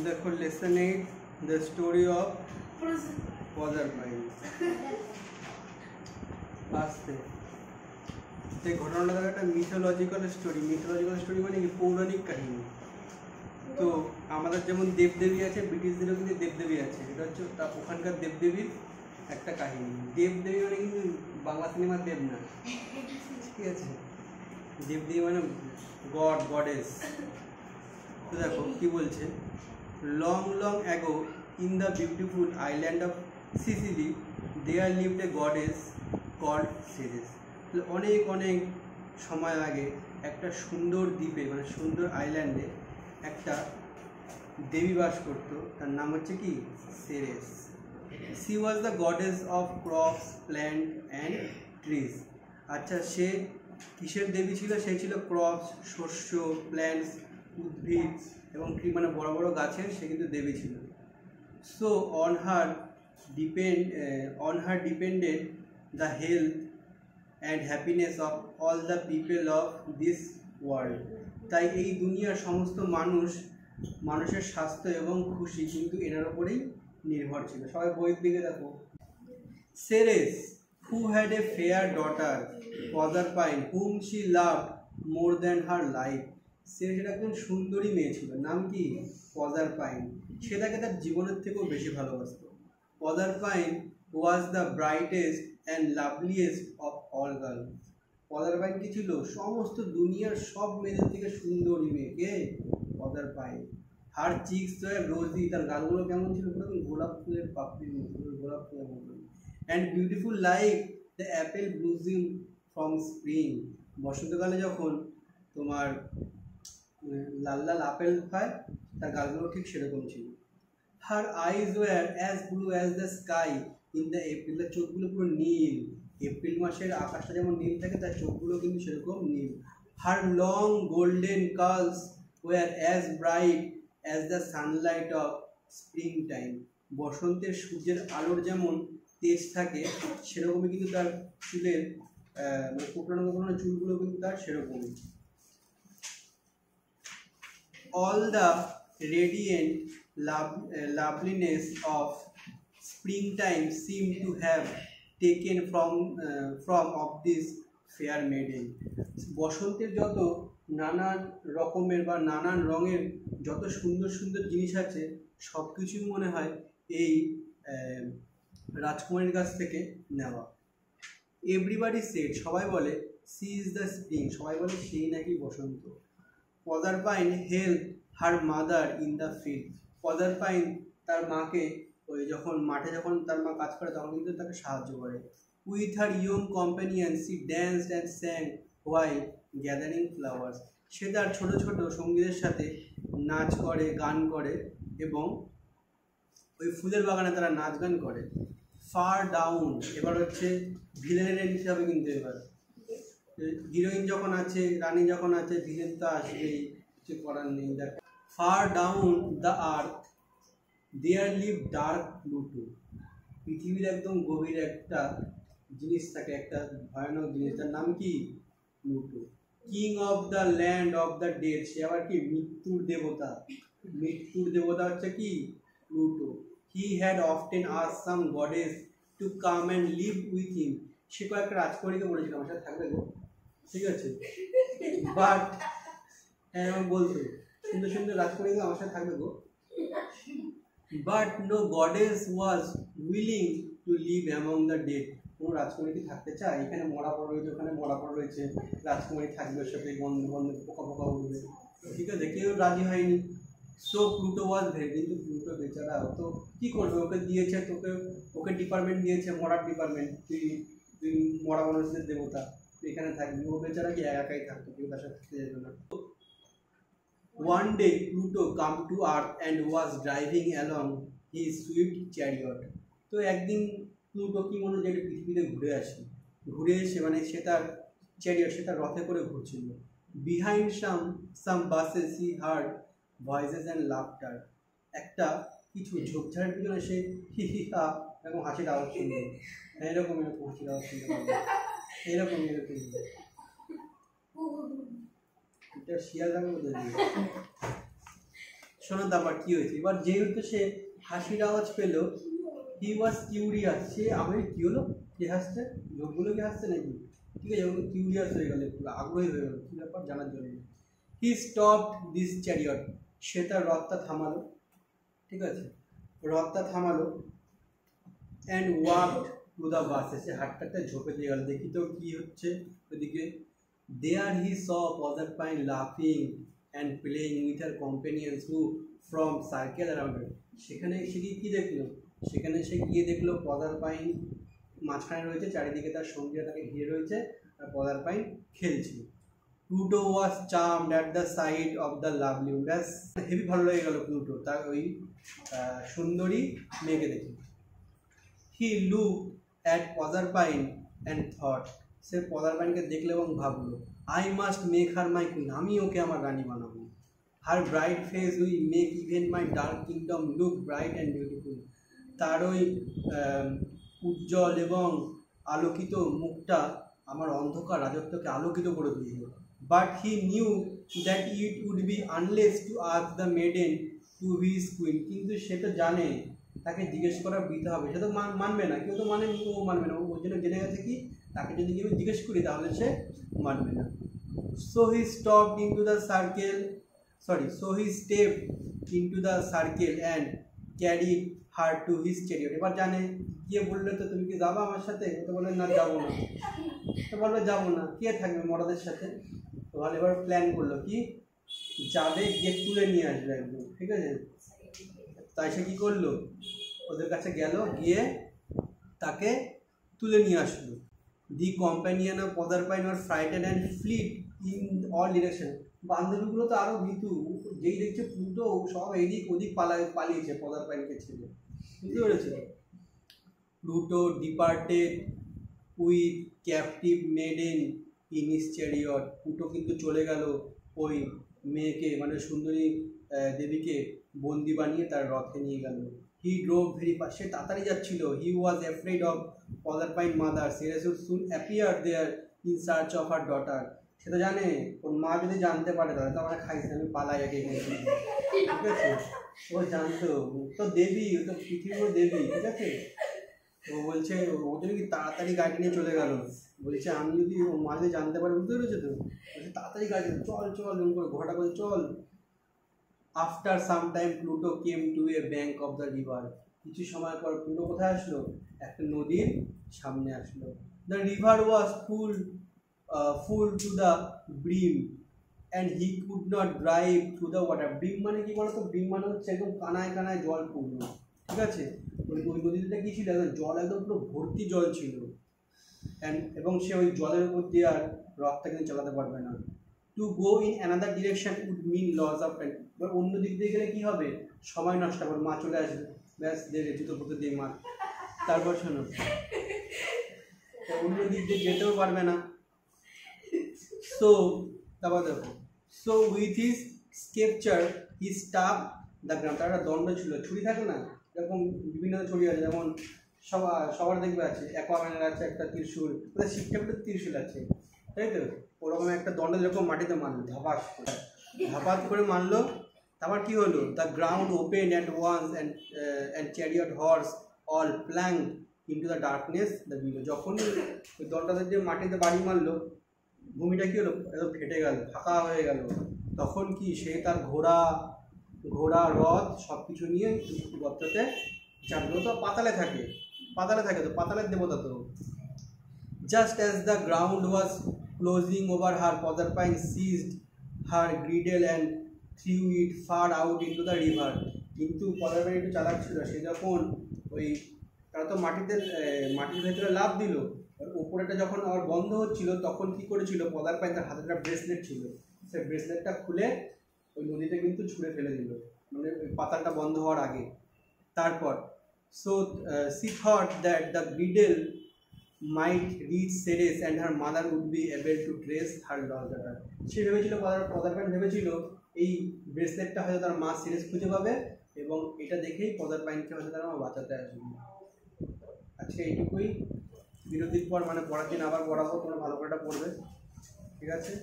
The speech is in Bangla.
দেখো লেসন 8 দ্য স্টোরি অফ প্রজারপাইন। আসতে এই ঘটনাটা দেখো একটা মিথোলজিক্যাল স্টোরি মানে কি পৌরাণিক কাহিনী। তো আমাদের যেমন দেবদেবী আছে, ব্রিটিশদেরও কিন্তু দেবদেবী আছে। এটা হচ্ছে ওখানকার দেবদেবীর একটা কাহিনী। দেবদেবী মানে কিন্তু বাংলা সিনেমার দেব না, ঠিক আছে? দেবদেবী মানে গড গডেস। তো দেখো কি বলছে, long long ago in the beautiful island of Sicily there lived a goddess called Ceres. অনেক অনেক সময় আগে একটা সুন্দর দ্বীপে মানে সুন্দর আইল্যান্ডে একটা দেবী বাস করতো, তার নাম হচ্ছে কি Ceres. C was the goddess of crops plant and trees. আচ্ছা, সে কিসের দেবী ছিল? সে ছিল ক্রপস, শস্য, প্ল্যান্টস, উদ্ভিদ এবং ট্রি মানে বড় বড় গাছের সে কিন্তু দেবী ছিল। So on her depended the health and happiness of all the people of this world. তাই এই দুনিয়ার সমস্ত মানুষের স্বাস্থ্য এবং খুশি কিন্তু এনার ওপরেই নির্ভর ছিল। সবাই বইয়ের দিকে দেখো। Ceres who had a fair daughter Proserpine whom she loved more than her life। Ceres একজন সুন্দরী মেয়ে ছিল, নাম কি প্রজারপাইন। সে তাকে তার জীবনের থেকেও বেশি ভালোবাসত। প্রজারপাইন was the brightest and loveliest of all girls। প্রজারপাইন কি ছিল? সমস্ত দুনিয়ার সব মেয়েদের থেকে সুন্দরী মেয়ে। কে? প্রজারপাইন। হার চিক্স ওয়ার রোজি, তার গালগুলো কেমন ছিল? পুরো গোলাপ ফুলের পাপড়ির মতো, গোলাপ ফুলের মতো। And beautiful like the apple blushing from spring. বসন্তকালে যখন তোমার লাল লাল আপেল খায়, তার গালগুলো ঠিক সেরকম ছিল। Her eyes were as blue as the sky in the April. তার চোখগুলো পুরো নীল, এপ্রিল মাসের আকাশটা যেমন নীল থাকে তার চোখগুলো কিন্তু সেরকম নীল। Her long golden curls were as bright as the sunlight of spring time. বসন্তের সূর্যের আলোর যেমন তেজ থাকে সেরকমই কিন্তু তার চুলের মানে কোঁকড়ানো কোঁকড়ানো চুলগুলো কিন্তু তার সেরকমই। All the radiant loveliness of springtime seemed to have taken from of this fair maiden। বসন্তের যত নানান রকমের বা নানান রঙের যত সুন্দর সুন্দর জিনিস আছে সব কিছুই মনে হয় এই রাজকুমারীর কাছ থেকে নেওয়া। এভরিবাডি সেড, সবাই বলে সি ইজ দ্য স্প্রিং, সবাই বলে সেই নাকি বসন্ত। Proserpine help her mother in the field. Proserpine তার মাকে ওই যখন মাঠে যখন তার মা কাজ করে তখন কিন্তু তাকে সাহায্য করে। With her young companion she danced and sang while gathering flowers. সে তার ছোটো ছোটো সঙ্গীদের সাথে নাচ করে, গান করে এবং ওই ফুলের বাগানে তারা নাচ গান করে। ফার ডাউন, এবার হচ্ছে ভিলেনের এন্ট্রি হবে কিন্তু। এবার হিরোইন যখন আছে, রানী যখন আছে, ভিলেন তো আসবেই, কিছু করার নেই। দেখ, far down the earth there live dark Pluto. পৃথিবীর একদম গভীর একটা জিনিস থাকে, একটা ভয়ানক জিনিস, তার নাম কি Pluto. King of the land of the dead, সে আবার কি মৃত্যুর দেবতা। মৃত্যুর দেবতা হচ্ছে কি Pluto. He had often asked some goddess to come and live with him. সে কয়েকটা রাজকুমারীকে বলেছিল আমার সাথে থাকবে গো, ঠিক আছে? বাট হ্যাঁ বলতো সুন্দর সুন্দর রাজকুমারীকে আমার সাথে থাকবে গো। But no goddess was willing to live among the dead. কোনো রাজকুমারী কি থাকতে চায়? এখানে মরা পড়া রয়েছে, ওখানে মরা পড়া রয়েছে, রাজকুমারী থাকবে ওর সাথে বন্ধ বন্ধ পোকা পোকা উঠবে, ঠিক আছে? কেউ রাজি হয়নি। সো প্লুটো ওয়াজ ভেরি, কিন্তু প্লুটো বেচারা তো কী করবে? ওকে দিয়েছে, ওকে ডিপার্টমেন্ট দিয়েছে, মরার ডিপার্টমেন্ট, তুই মরা মানুষদের দেবতা, তুই এখানে থাকবি। ও বেচারা কি একাই থাকতো, কেউ তার সাথে থাকতে যেত না। One day Pluto come to Earth and was driving along his swift chariot। তো একদিন প্লুটো কি মনে যে পৃথিবীতে ঘুরে এসে মানে সে তার চ্যারিয়ট, সে তার রথে করে ঘুরছিল। Behind some buses he heard voices and laughter. একটা কিছু ঝোপঝাড়ের পিছনে সে হি হি হা এরকম হাসির আওয়াজ শুনবে, এরকম হাসির আওয়াজ শুনতে পারবে, এরকম এটা শিয়াল শোনো তারপর কি হয়েছে। এবার যেহেতু সে হাসির আওয়াজ পেলো, হি ওয়াজ কিউরিয়াস, সে আমি কি হলো, কে হাসছে, লোকগুলো কি হাসছে নাকি, ঠিক আছে, ওগুলো কিউরিয়াস হয়ে গেল, আগ্রহী হয়ে গেল কী ব্যাপার জানার জন্য। হি স্টপড দিস চ্যারিয়ট, সে তার রথটা থামালো, ঠিক আছে, রথটা থামালো, and walked to the bush, সে হাটটাতে ঝোপে দিয়ে গেল, দেখি তো কী হচ্ছে ওদিকে। দেয়ার হি স পদারপাইন লাফিং and playing with her companions who from circle around, সেখানে সে কী দেখলো, সেখানে সে গিয়ে দেখলো পদারপাইন মাঝখানে রয়েছে, চারিদিকে তার সঙ্গীরা তাকে ঘিরে রয়েছে, আর পদারপাইন খেলছে। Pluto was charmed at the sight of the lovely, ব্যাস হেভি ভালো লেগে গেল প্লুটো তার ওই সুন্দরী মেয়েকে দেখে। He look at Proserpine and thought, সে পদারপাইনকে দেখলো এবং ভাবলো, I must make her my queen, আমি ওকে আমার রানী বানাবো। Her bright face we make even my dark kingdom look bright and beautiful, তার ওই উজ্জ্বল এবং আলোকিত মুখটা আমার অন্ধকার রাজত্বকে আলোকিত করে দিল। But he knew that it would be unless to ask the maiden to his queen, কিন্তু সে তো জানে তাকে জিজ্ঞেস করা বৃথা হবে, সে তো মানবে না, কেউ তো ও মানবে না, ওর জন্য জেনে গেছে কি তাকে যদি কেউ জিজ্ঞেস করি তাহলে সে মানবে না। So he stopped into the circle, so he stepped into the circle and carried her to his chariot, এবার জানে গিয়ে বললে তো তুমি কি যাবা আমার সাথে, তো বললেন না যাবো না, তো বলবে যাবো না, কে থাকবে মরাদের সাথে, তো ভালো এবার প্ল্যান করলো কি যাবে গিয়ে তুলে নিয়ে আসবে একদম, ঠিক আছে, তাই সে কী করলো ওদের কাছে গেল, গিয়ে তাকে তুলে নিয়ে আসলো। The companion of Proserpine were frightened and fled in all direction, বান্ধবীগুলো তো আরও ভীতু, যেই দেখছে প্লুটো সব এদিক ওদিক পালিয়েছে পদারপাইনকে ছেড়ে, বুঝতে পেরেছে। Pluto departed with captive maiden in his chariot, Pluto কিন্তু চলে গেল ওই মেয়েকে মানে সুন্দরী দেবীকে বন্দি বানিয়ে তার রথে নিয়ে গেল। হি ড্রোভ ভেরি ফাস্ট, সে তাড়াতাড়ি যাচ্ছিল। He was afraid of Proserpine mother, she would soon appear there in search of her daughter, সে তো জানে ওর মা যদি জানতে পারে তাহলে তো আমরা খাইছি, আমি পালাই আগে, ঠিক আছে, ও জানতো তো দেবী, ও তো পৃথিবীর দেবী, ঠিক আছে, ও বলছে ও যদি কি তাড়াতাড়ি গাড়ি নিয়ে চলে গেল, বলছে আমি যদি ও মা যদি জানতে পারে, বুঝতে পেরেছে তো, বলছে তাড়াতাড়ি গাড়ি চল চল এরকম করে ঘোড়াটা করে চল। After some time Pluto came to A bank of the river, কিছু সময় পর প্লুটো কোথায় আসলো, একটা নদীর সামনে আসলো। The river was full to the brim and he could not drive through the water, brim মানে কি বলতো, brim মানে হচ্ছে একদম কানায় কানায় জল পূর্ণ, ঠিক আছে, ওই নদীটা কি ছিল, একদম জল একদম পুরো ভর্তি জল ছিল, এবং সে ওই জলের উপর দিয়ে আর রথটা কিন্তু চালাতে পারবে না। To go in another direction would mean loss of time, এবার অন্য দিক দিয়ে গেলে কী হবে, সময় নষ্ট হবে, মা চলে আসবে, ব্যাস দেবে জুতো ফুটো দিয়ে মা, তারপর শোনো অন্য দিক দিয়ে যেতেও পারবে না। সো তারপর দেখো, so with his sceptre he staff the ground, তার একটা দণ্ড ছিল, ছুরি থাকে না এরকম বিভিন্ন ছুরি আছে, যেমন সবার দেখবে আছে, অ্যাকোয়াম্যানের আছে একটা ত্রিশূল, ওদের শিক্ষাপীঠের ত্রিশূল আছে, তাই তো, ওরকম একটা দণ্ড যেরকম মাটিতে মারলো ধাপাত করে মারলো। তারপর কী হলো, the ground open at once and chariot horse all plank into the darkness the below, যখনই ওই দণ্ডটা দিয়ে মাটিতে বাড়ি মারলো ভূমিটা কী হলো, একদম ফেটে গেল, ফাঁকা হয়ে গেল, তখন কি সে তার ঘোড়া রথ সব কিছু নিয়ে গর্ততে চাপলো, তো পাতালে থাকে তো পাতালের দেবতা তো। Just as the ground was closing over her Proserpine seized her girdle and threw it far out into the river, কিন্তু পদারপাইন একটু চালাক ছিল, সে যখন ওই তারা তো মাটির ভেতরে লাফ দিল, উপরেটা যখন আর বন্ধ হচ্ছিল তখন কি করেছিল, পদারপাইন তার হাতে একটা ব্রেসলেট ছিল, সেই ব্রেসলেটটা খুলে ওই নদীতে কিন্তু ছুঁড়ে ফেলে দিল, মানে ওই পাতালটা বন্ধ হওয়ার আগে। তারপর so she thought that the girdle might reach Ceres and her mother would be able to trace her lost daughter, সে ভেবেছিল পদারপাইন ভেবেছিল এই ব্রেসলেটটা হয়তো তার মা সেরেস খুঁজে পাবে এবং এটা দেখেই পদারপাইনকে হয়তো তারা বাঁচাতে আসবে। আজকে এইটুকুই, বিরতির পর মানে পরের দিন আবার পড়াবো, তোমরা ভালো করে পড়বে, ঠিক আছে।